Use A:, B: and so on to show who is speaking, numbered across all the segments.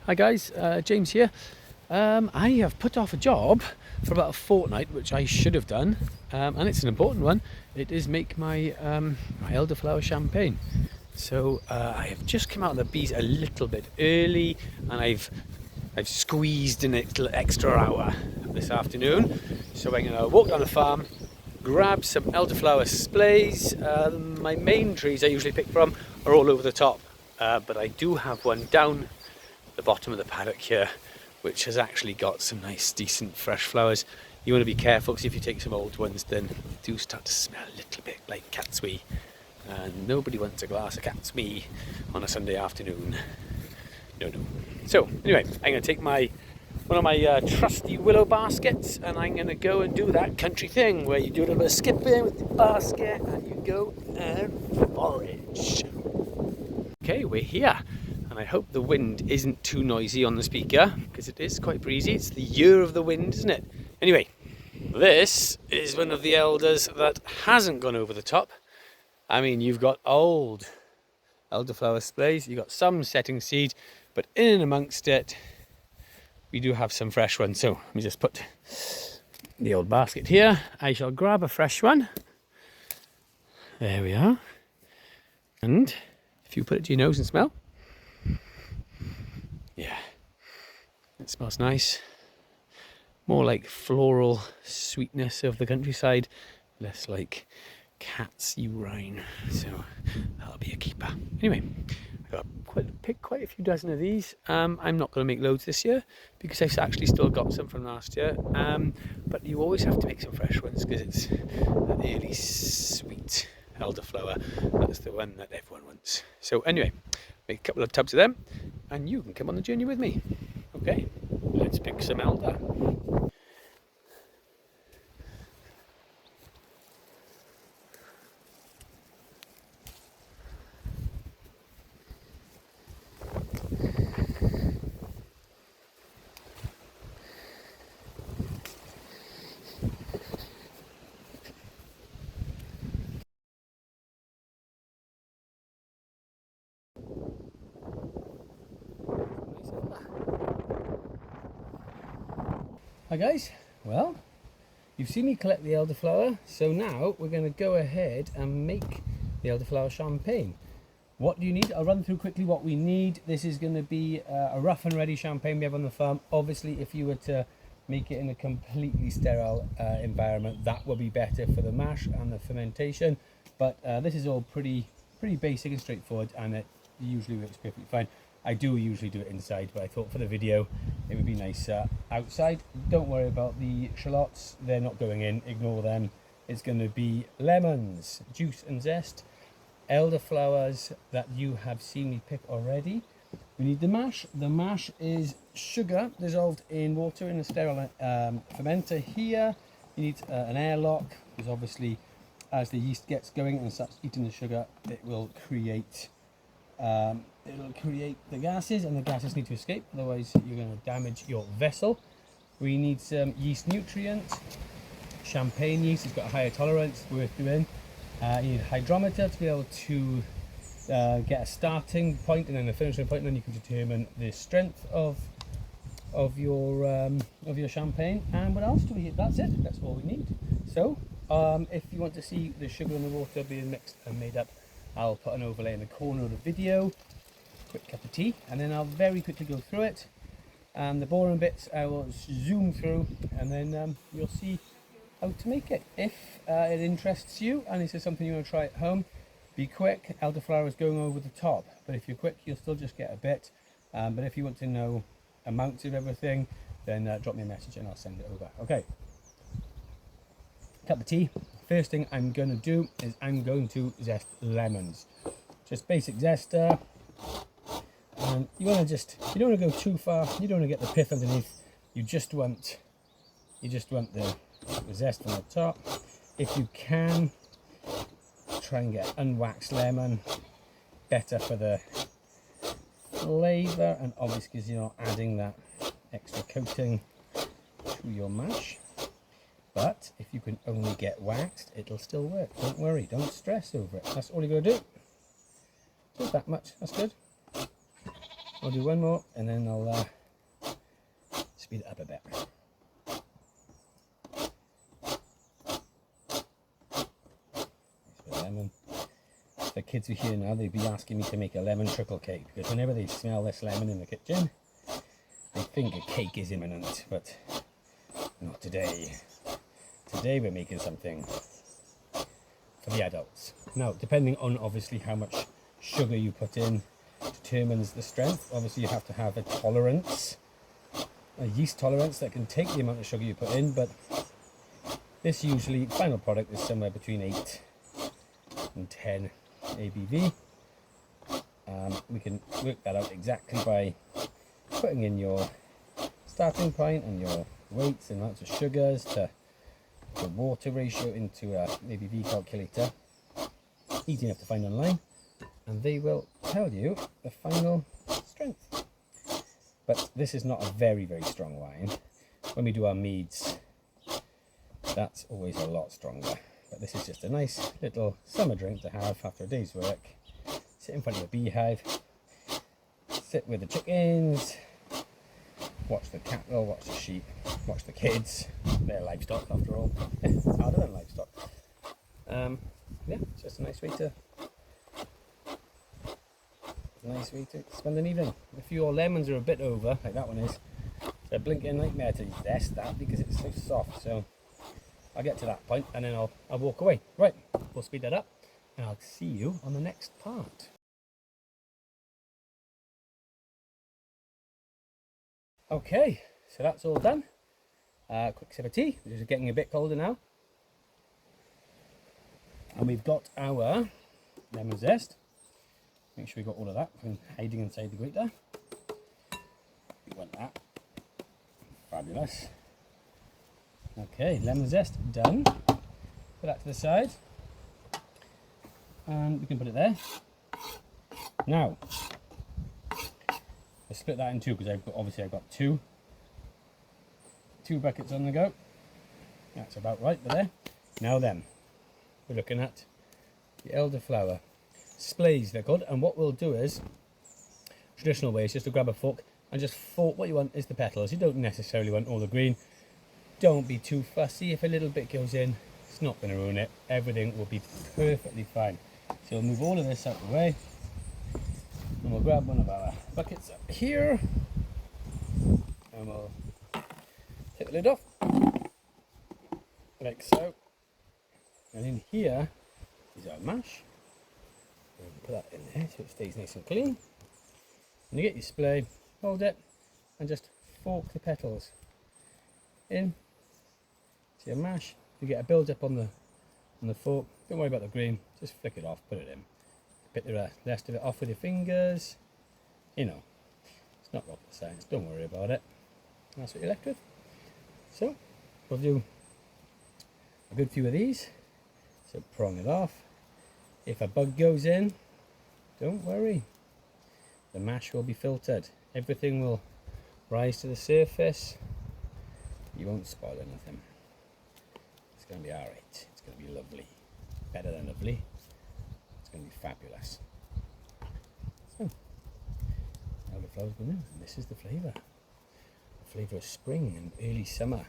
A: Hi guys, James here. I have put off a job for about a fortnight, which I should have done, and it's an important one. It is make my my elderflower champagne. So I have just come out of the bees a little bit early, and I've squeezed in a little extra hour this afternoon. So I'm going to walk down the farm, grab some elderflower splays. My main trees I usually pick from are all over the top, but I do have one down the bottom of the paddock here, which has actually got some nice decent fresh flowers. You want to be careful, because if you take some old ones, then they do start to smell a little bit like cat's wee, and nobody wants a glass of cat's wee on a Sunday afternoon. No. So anyway, I'm going to take one of my trusty willow baskets, and I'm going to go and do that country thing where you do a little bit of skipping with the basket and you go and forage. Okay, we're here. And I hope the wind isn't too noisy on the speaker, because it is quite breezy. It's the year of the wind, isn't it? Anyway, this is one of the elders that hasn't gone over the top. I mean, you've got old elderflower splays, you've got some setting seed, but in and amongst it, we do have some fresh ones. So let me just put the old basket here. I shall grab a fresh one. There we are. And if you put it to your nose and smell, yeah, it smells nice. More like floral sweetness of the countryside, less like cat's urine. So that'll be a keeper. Anyway, I got picked quite a few dozen of these. I'm not going to make loads this year because I've actually still got some from last year. But you always have to make some fresh ones because it's an early sweet elderflower. That's the one that everyone wants. So anyway, make a couple of tubs of them, and you can come on the journey with me. Okay, let's pick some elder. Hi guys, well, you've seen me collect the elderflower, so now we're going to go ahead and make the elderflower champagne. What do you need? I'll run through quickly what we need. This is going to be a rough and ready champagne we have on the farm. Obviously, if you were to make it in a completely sterile environment, that will be better for the mash and the fermentation. But this is all pretty basic and straightforward, and it usually works perfectly fine. I do usually do it inside, but I thought for the video it would be nicer outside. Don't worry about the shallots, they're not going in, ignore them. It's going to be lemons, juice and zest, elderflowers that you have seen me pick already. We need the mash. The mash is sugar dissolved in water in a sterile fermenter here. You need an airlock, because obviously as the yeast gets going and starts eating the sugar, it will create the gases, and the gases need to escape, otherwise you're going to damage your vessel. We need some yeast nutrient. Champagne yeast has got a higher tolerance, worth doing. You need a hydrometer to be able to get a starting point and then a finishing point, and then you can determine the strength of your champagne. And what else do we need? That's it, that's all we need. So if you want to see the sugar and the water being mixed and made up, I'll put an overlay in the corner of the video. Quick cup of tea, and then I'll very quickly go through it. The boring bits I will zoom through, and then you'll see how to make it. If it interests you and this is something you want to try at home, be quick. Elderflower is going over the top, but if you're quick, you'll still just get a bit. But if you want to know amounts of everything, then drop me a message and I'll send it over. Okay, cup of tea. First thing I'm going to do is I'm going to zest lemons. Just basic zester. You don't want to go too far. You don't want to get the pith underneath. You just want the zest on the top. If you can, try and get unwaxed lemon. Better for the flavour, and obviously because you're not adding that extra coating to your mash. But if you can only get waxed, it'll still work. Don't worry, don't stress over it. That's all you got to do. Just that much, that's good. I'll do one more and then I'll speed it up a bit. Lemon. The kids are here now, they'd be asking me to make a lemon trickle cake, because whenever they smell this lemon in the kitchen, they think a cake is imminent, but not today. Today we're making something for the adults. Now, depending on obviously how much sugar you put in determines the strength. Obviously you have to have a tolerance, a yeast tolerance that can take the amount of sugar you put in, but this usually, final product is somewhere between 8 and 10 ABV. We can work that out exactly by putting in your starting point and your weights and amounts of sugars to the water ratio into a ABV calculator. Easy enough to find online, and they will tell you the final strength. But this is not a very, very strong wine. When we do our meads, that's always a lot stronger. But this is just a nice little summer drink to have after a day's work. Sit in front of a beehive, sit with the chickens, watch the cattle, watch the sheep, watch the kids. They're livestock after all. It's harder than livestock. Yeah, it's just a nice way to spend an evening. If your lemons are a bit over, like that one is, it's a blinking nightmare to zest that because it's so soft. So I'll get to that point and then I'll walk away. Right, we'll speed that up and I'll see you on the next part. Okay, so that's all done. Quick sip of tea, which is getting a bit colder now. And we've got our lemon zest. Make sure we got all of that from hiding inside the grater. We want that. Fabulous. Okay, lemon zest done. Put that to the side. And we can put it there. Now, I'll split that in two because I've got two buckets on the go. That's about right there. Now then, we're looking at the elderflower splays, they're called, and what we'll do is traditional way is just to grab a fork and just fork. What you want is the petals. You don't necessarily want all the green. Don't be too fussy. If a little bit goes in, it's not going to ruin it. Everything will be perfectly fine. So we'll move all of this out of the way and we'll grab one of our buckets up here and we'll take the lid off like so, and in here is our mash. Put that in there so it stays nice and clean. And you get your splay, hold it and just fork the petals in to your mash. You get a build up on the fork. Don't worry about the green, just flick it off, put it in. Bit the rest of it off with your fingers. You know, it's not rocket science, don't worry about it. That's what you're left with. So we'll do a good few of these. So prong it off. If a bug goes in, don't worry. The mash will be filtered. Everything will rise to the surface. You won't spoil anything. It's going to be alright. It's going to be lovely. Better than lovely. It's going to be fabulous. So, elderflower's going in. And this is the flavour. The flavour of spring and early summer.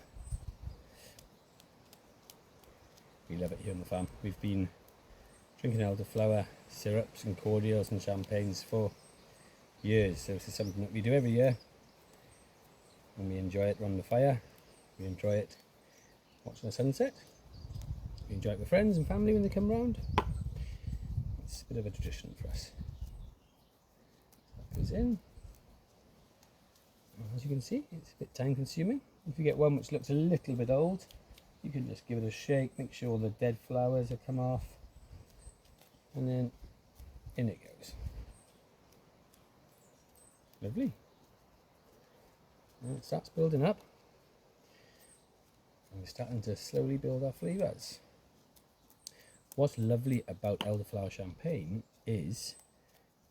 A: We love it here on the farm. We've been drinking elderflower syrups and cordials and champagnes for years. So this is something that we do every year. And we enjoy it around the fire. We enjoy it watching the sunset. We enjoy it with friends and family when they come round. It's a bit of a tradition for us. That goes in. As you can see, it's a bit time consuming. If you get one which looks a little bit old, you can just give it a shake, make sure all the dead flowers have come off, and then in it goes. Lovely. And it starts building up. And we're starting to slowly build our flavours. What's lovely about elderflower champagne is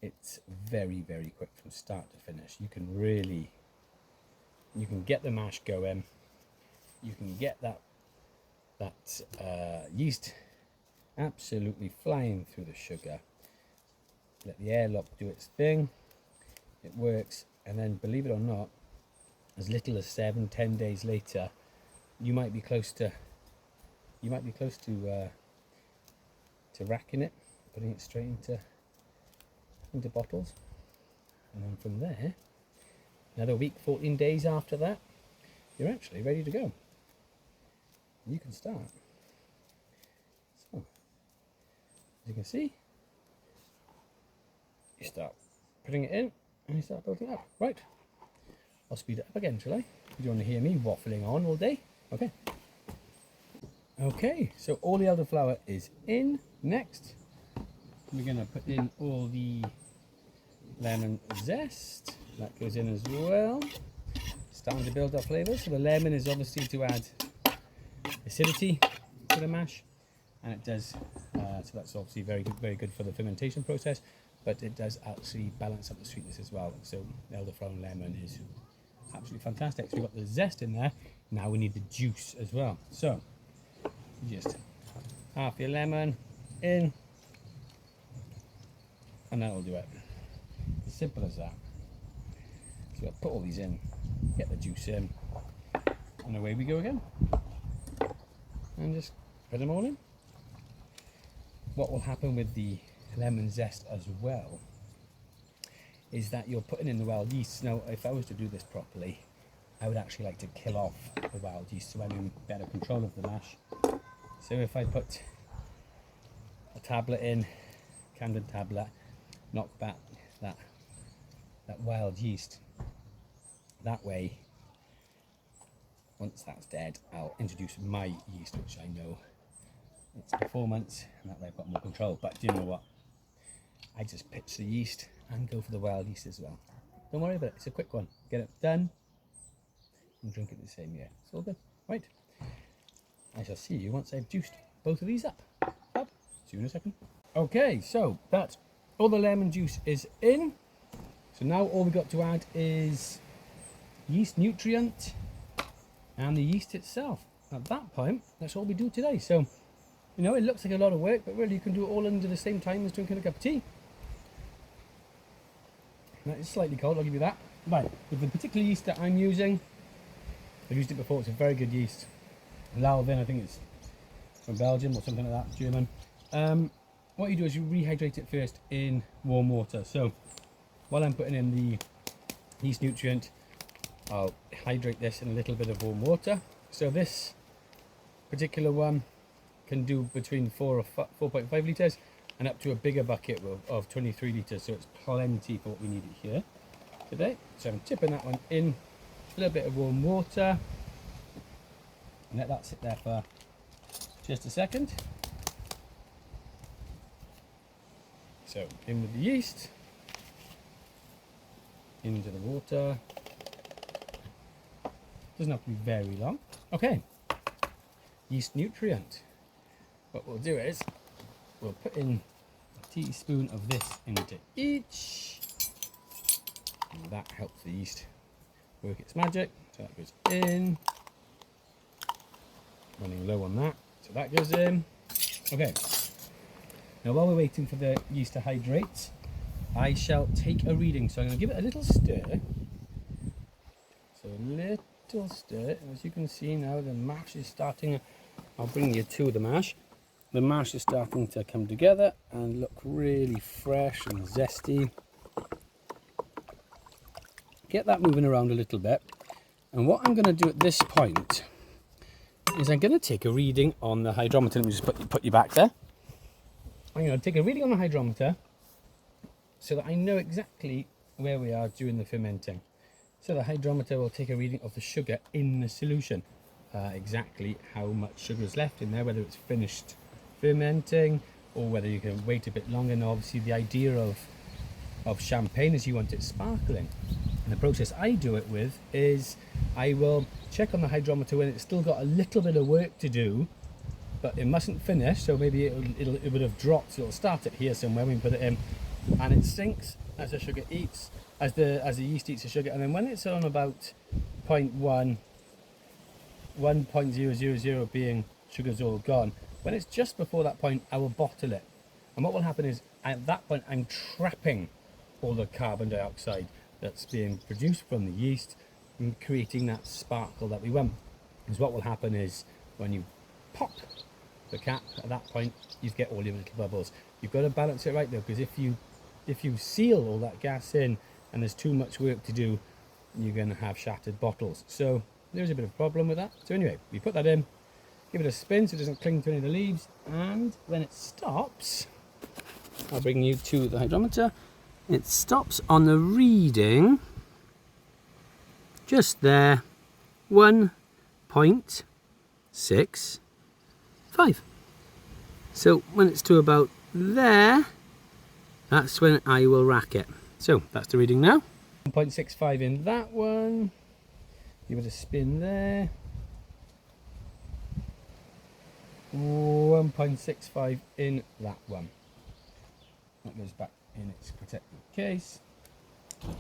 A: it's very, very quick from start to finish. You can get the mash going. You can get that yeast absolutely flying through the sugar. Let the airlock do its thing. it works, and then believe it or not, as little as 7-10 days later, you might be close to racking it, putting it straight into bottles, and then from there, another week, 14 days after that, you're actually ready to go. You can start. So, as you can see, you start putting it in and you start building up. Right, I'll speed it up again, shall I? You don't want to hear me waffling on all day? Okay. Okay, so all the elderflower is in. Next, we're going to put in all the lemon zest. That goes in as well. Starting to build up flavour. So the lemon is obviously to add acidity to the mash, and it does. So that's obviously very good for the fermentation process. But it does actually balance up the sweetness as well. So elderflower and lemon is absolutely fantastic. So we've got the zest in there. Now we need the juice as well. So just half your lemon in, and that'll do it. As simple as that. So I'll put all these in, get the juice in, and away we go again. And just put them all in. What will happen with the lemon zest as well is that you're putting in the wild yeast. Now, if I was to do this properly, I would actually like to kill off the wild yeast so I'm in better control of the mash. So if I put a tablet in, Camden tablet, knock back that wild yeast, that way, once that's dead, I'll introduce my yeast, which I know it's performance, and that way I've got more control. But do you know what? I just pitch the yeast and go for the wild yeast as well. Don't worry about it, it's a quick one. Get it done and drink it the same year. It's all good. Right. I shall see you once I've juiced both of these up. See you in a second. Okay, so that's all the lemon juice is in. So now all we've got to add is yeast nutrient and the yeast itself. At that point, that's all we do today. So, you know, it looks like a lot of work, but really you can do it all under the same time as drinking a cup of tea. That is slightly cold, I'll give you that. Right, with the particular yeast that I'm using, I've used it before, it's a very good yeast. Lalvin, I think it's from Belgium or something like that, German. What you do is you rehydrate it first in warm water. So while I'm putting in the yeast nutrient, I'll hydrate this in a little bit of warm water. So this particular one can do between 4 or 4.5 litres and up to a bigger bucket of 23 litres. So it's plenty for what we need here today. So I'm tipping that one in a little bit of warm water. And let that sit there for just a second. So in with the yeast, into the water. Doesn't have to be very long. Okay, yeast nutrient. What we'll do is we'll put in a teaspoon of this into each. And that helps the yeast work its magic. So that goes in. Running low on that, so that goes in. Okay, now while we're waiting for the yeast to hydrate, I shall take a reading. So I'm going to give it a little stir. So a little stir. As you can see now, the mash is starting. I'll bring you to the mash. The mash is starting to come together and look really fresh and zesty. Get that moving around a little bit. And what I'm going to do at this point is I'm going to take a reading on the hydrometer. Let me just put you back there. I'm going to take a reading on the hydrometer so that I know exactly where we are during the fermenting. So the hydrometer will take a reading of the sugar in the solution, exactly how much sugar is left in there, whether it's finished fermenting or whether you can wait a bit longer. And obviously the idea of champagne is you want it sparkling. And the process I do it with is I will check on the hydrometer when it's still got a little bit of work to do, but it mustn't finish. So maybe it would have dropped. So it'll start it here somewhere when we put it in, and it sinks as the sugar eats, as the yeast eats the sugar. And then when it's on about 0.1, 1.000 being sugar's all gone, when it's just before that point, I will bottle it. And what will happen is at that point I'm trapping all the carbon dioxide that's being produced from the yeast and creating that sparkle that we want. Because what will happen is when you pop the cap, at that point you get all your little bubbles. You've got to balance it right though, because if you seal all that gas in and there's too much work to do, you're going to have shattered bottles. So there's a bit of a problem with that. So anyway, we put that in, give it a spin so it doesn't cling to any of the leaves, and when it stops, I'll bring you to the hydrometer. It stops on the reading just there, 1.65. So when it's to about there, that's when I will rack it. So that's the reading now. 1.65 in that one. Give it a spin there. 1.65 in that one. That goes back in its protective case.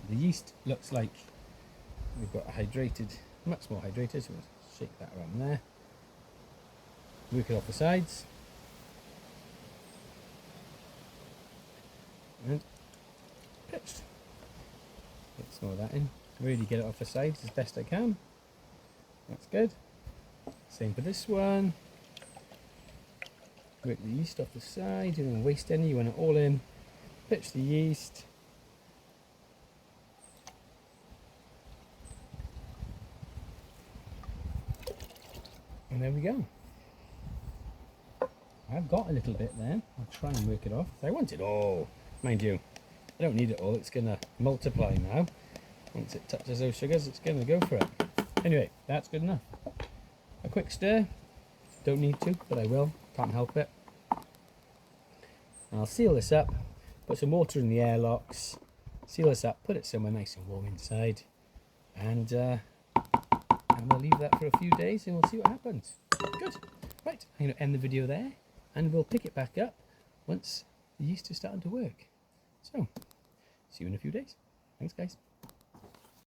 A: The yeast looks like we've got a hydrated, much more hydrated, so we'll shake that around there. Work it off the sides. And pitched. Get some of that in. Really get it off the sides as best I can. That's good. Same for this one. Work the yeast off the side. You don't want to waste any. You want it all in. Pitch the yeast. And there we go. I've got a little bit there. I'll try and work it off. I want it all. Mind you, I don't need it all. It's going to multiply now. Once it touches those sugars, it's going to go for it. Anyway, that's good enough. A quick stir. Don't need to, but I will. Can't help it. And I'll seal this up. Put some water in the airlocks. Seal this up. Put it somewhere nice and warm inside. And we'll leave that for a few days and we'll see what happens. Good. Right, I'm going to end the video there. And we'll pick it back up once the yeast is starting to work. So, see you in a few days. Thanks, guys.